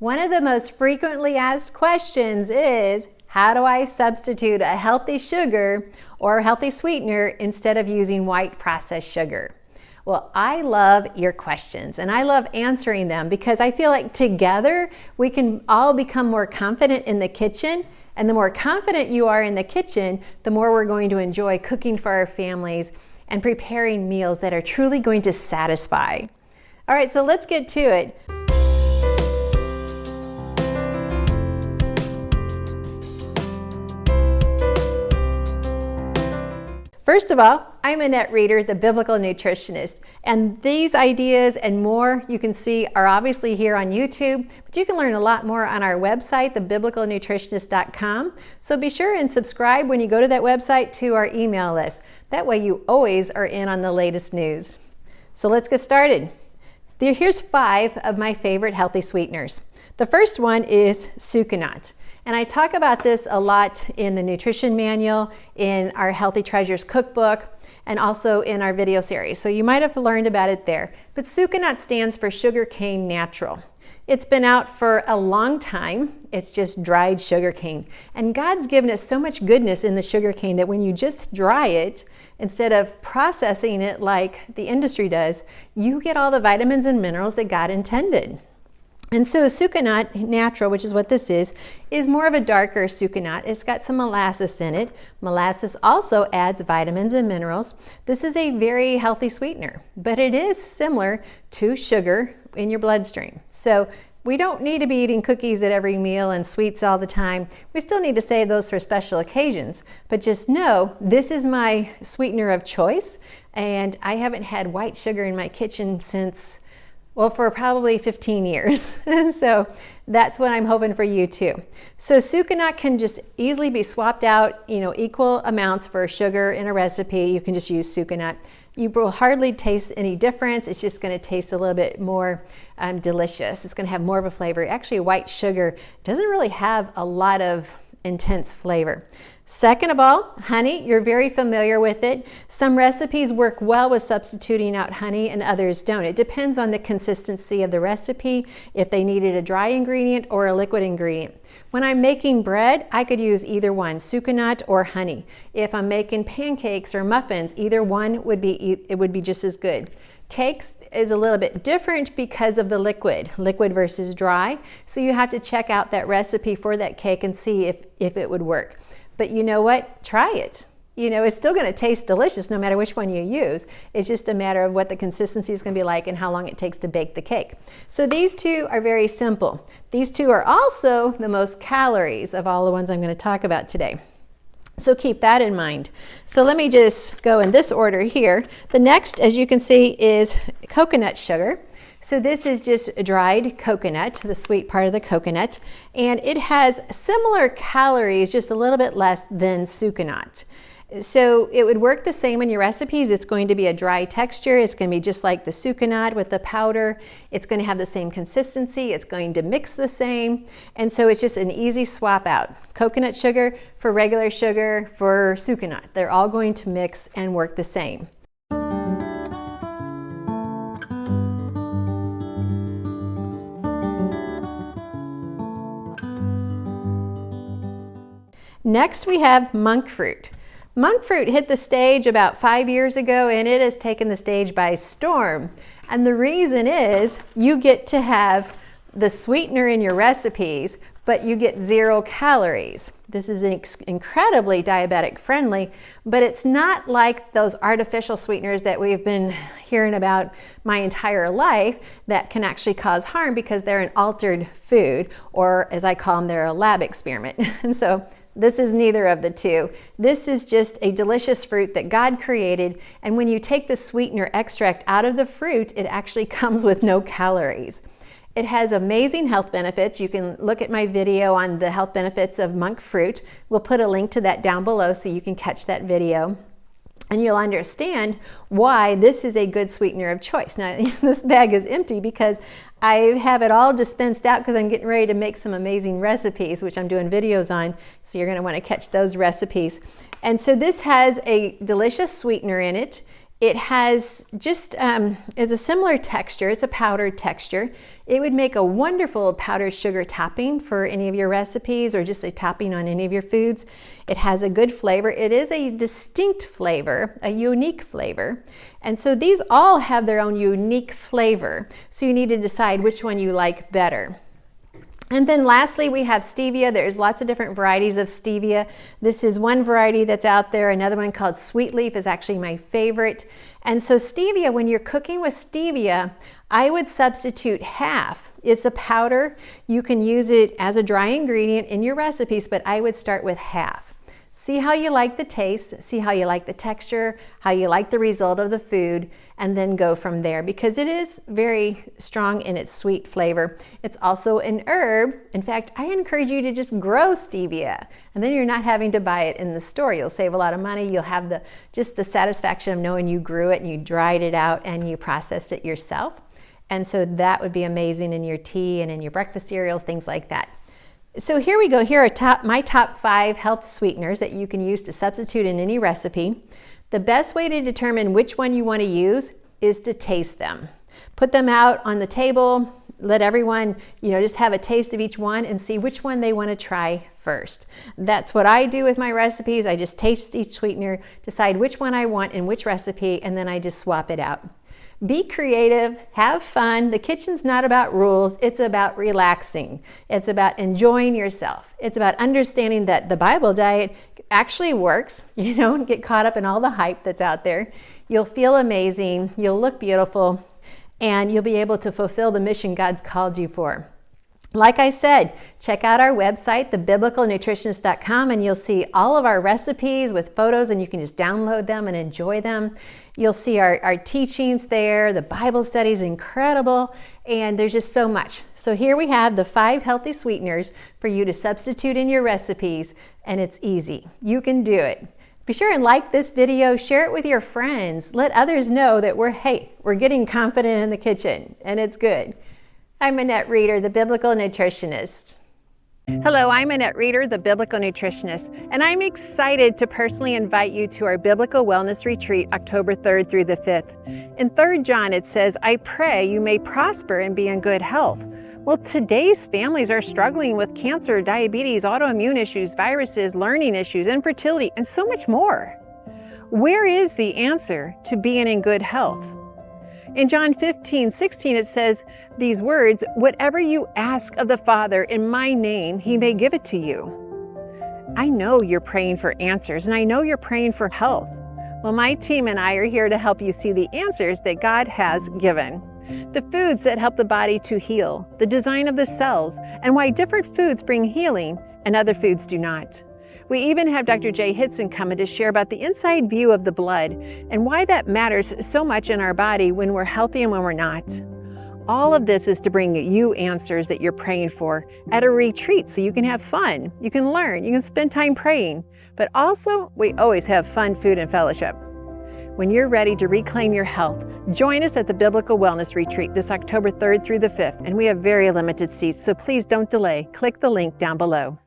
One of the most frequently asked questions is, how do I substitute a healthy sugar or healthy sweetener instead of using white processed sugar? Well, I love your questions and I love answering them because I feel like together we can all become more confident in the kitchen, and the more confident you are in the kitchen, the more we're going to enjoy cooking for our families and preparing meals that are truly going to satisfy. All right, so let's get to it. First of all, I'm Annette Reeder, the Biblical Nutritionist, and these ideas and more you can see are obviously here on YouTube, but you can learn a lot more on our website, thebiblicalnutritionist.com. So be sure and subscribe when you go to that website to our email list. That way you always are in on the latest news. So let's get started. Here's 5 of my favorite healthy sweeteners. The first one is sucanat. And I talk about this a lot in the nutrition manual, in our Healthy Treasures cookbook, and also in our video series. So you might have learned about it there. But sucanat stands for sugarcane natural. It's been out for a long time. It's just dried sugarcane. And God's given us so much goodness in the sugarcane that when you just dry it, instead of processing it like the industry does, you get all the vitamins and minerals that God intended. And so sucanat natural, which is what this is more of a darker sucanat. It's got some molasses in it. Molasses also adds vitamins and minerals. This is a very healthy sweetener, but it is similar to sugar in your bloodstream. So we don't need to be eating cookies at every meal and sweets all the time. We still need to save those for special occasions. But just know, this is my sweetener of choice, and I haven't had white sugar in my kitchen since, well, for probably 15 years. So that's what I'm hoping for you too. So sucanat can just easily be swapped out, equal amounts for sugar in a recipe. You can just use sucanat. You will hardly taste any difference. It's just going to taste a little bit more delicious. It's going to have more of a flavor. Actually, white sugar doesn't really have a lot of intense flavor. Second of all, honey, you're very familiar with it. Some recipes work well with substituting out honey and others don't. It depends on the consistency of the recipe, if they needed a dry ingredient or a liquid ingredient. When I'm making bread, I could use either one, sucanat or honey. If I'm making pancakes or muffins, either one would be just as good. Cakes is a little bit different because of the liquid versus dry. So you have to check out that recipe for that cake and see if it would work. But you know what? Try it. It's still going to taste delicious no matter which one you use. It's just a matter of what the consistency is going to be like and how long it takes to bake the cake. So these two are very simple. These two are also the most calories of all the ones I'm going to talk about today. So keep that in mind. So let me just go in this order here. The next, as you can see, is coconut sugar. So this is just dried coconut, the sweet part of the coconut, and it has similar calories, just a little bit less than sucanat. So it would work the same in your recipes. It's going to be a dry texture. It's going to be just like the sucanat with the powder. It's going to have the same consistency. It's going to mix the same. And so it's just an easy swap out. Coconut sugar for regular sugar for sucanat. They're all going to mix and work the same. Next we have monk fruit. Monk fruit hit the stage about 5 years ago, and it has taken the stage by storm. And the reason is you get to have the sweetener in your recipes, but you get 0 calories. This is incredibly diabetic friendly, but it's not like those artificial sweeteners that we've been hearing about my entire life that can actually cause harm because they're an altered food, or as I call them, they're a lab experiment. And so this is neither of the two. This is just a delicious fruit that God created, and when you take the sweetener extract out of the fruit, it actually comes with no calories. It has amazing health benefits. You can look at my video on the health benefits of monk fruit. We'll put a link to that down below so you can catch that video. And you'll understand why this is a good sweetener of choice. Now, this bag is empty because I have it all dispensed out because I'm getting ready to make some amazing recipes, which I'm doing videos on, so you're going to want to catch those recipes. And so this has a delicious sweetener in it. It has just, is a similar texture. It's a powdered texture. It would make a wonderful powdered sugar topping for any of your recipes or just a topping on any of your foods. It has a good flavor. It is a distinct flavor, a unique flavor. And so these all have their own unique flavor. So you need to decide which one you like better. And then lastly, we have stevia. There's lots of different varieties of stevia. This is one variety that's out there. Another one called sweet leaf is actually my favorite. And so stevia, when you're cooking with stevia, I would substitute half. It's a powder. You can use it as a dry ingredient in your recipes, but I would start with half. See how you like the taste, see how you like the texture, how you like the result of the food, and then go from there because it is very strong in its sweet flavor. It's also an herb. In fact, I encourage you to just grow stevia, and then you're not having to buy it in the store. You'll save a lot of money. You'll have just the satisfaction of knowing you grew it and you dried it out and you processed it yourself. And so that would be amazing in your tea and in your breakfast cereals, things like that. So here we go. Here are my top 5 health sweeteners that you can use to substitute in any recipe. The best way to determine which one you want to use is to taste them. Put them out on the table, let everyone, just have a taste of each one and see which one they want to try first. That's what I do with my recipes. I just taste each sweetener, decide which one I want in which recipe, and then I just swap it out. Be creative, have fun. The kitchen's not about rules, it's about relaxing. It's about enjoying yourself. It's about understanding that the Bible diet actually works. Don't get caught up in all the hype that's out there. You'll feel amazing, you'll look beautiful, and you'll be able to fulfill the mission God's called you for. Like I said, check out our website, thebiblicalnutritionist.com, and you'll see all of our recipes with photos, and you can just download them and enjoy them. You'll see our teachings there. The Bible study is incredible, and there's just so much. So here we have the 5 healthy sweeteners for you to substitute in your recipes, and it's easy. You can do it. Be sure and like this video, share it with your friends. Let others know that we're getting confident in the kitchen, and it's good. I'm Annette Reeder, the Biblical Nutritionist. Hello, I'm Annette Reeder, the Biblical Nutritionist, and I'm excited to personally invite you to our Biblical Wellness Retreat, October 3rd through the 5th. In 3 John, it says, "I pray you may prosper and be in good health." Well, today's families are struggling with cancer, diabetes, autoimmune issues, viruses, learning issues, infertility, and so much more. Where is the answer to being in good health? In John 15:16, it says these words, "Whatever you ask of the Father in my name, he may give it to you." I know you're praying for answers, and I know you're praying for health. Well, my team and I are here to help you see the answers that God has given. The foods that help the body to heal, the design of the cells, and why different foods bring healing and other foods do not. We even have Dr. Jay Hitson coming to share about the inside view of the blood and why that matters so much in our body when we're healthy and when we're not. All of this is to bring you answers that you're praying for at a retreat so you can have fun, you can learn, you can spend time praying, but also we always have fun, food, and fellowship. When you're ready to reclaim your health, join us at the Biblical Wellness Retreat this October 3rd through the 5th, and we have very limited seats, so please don't delay. Click the link down below.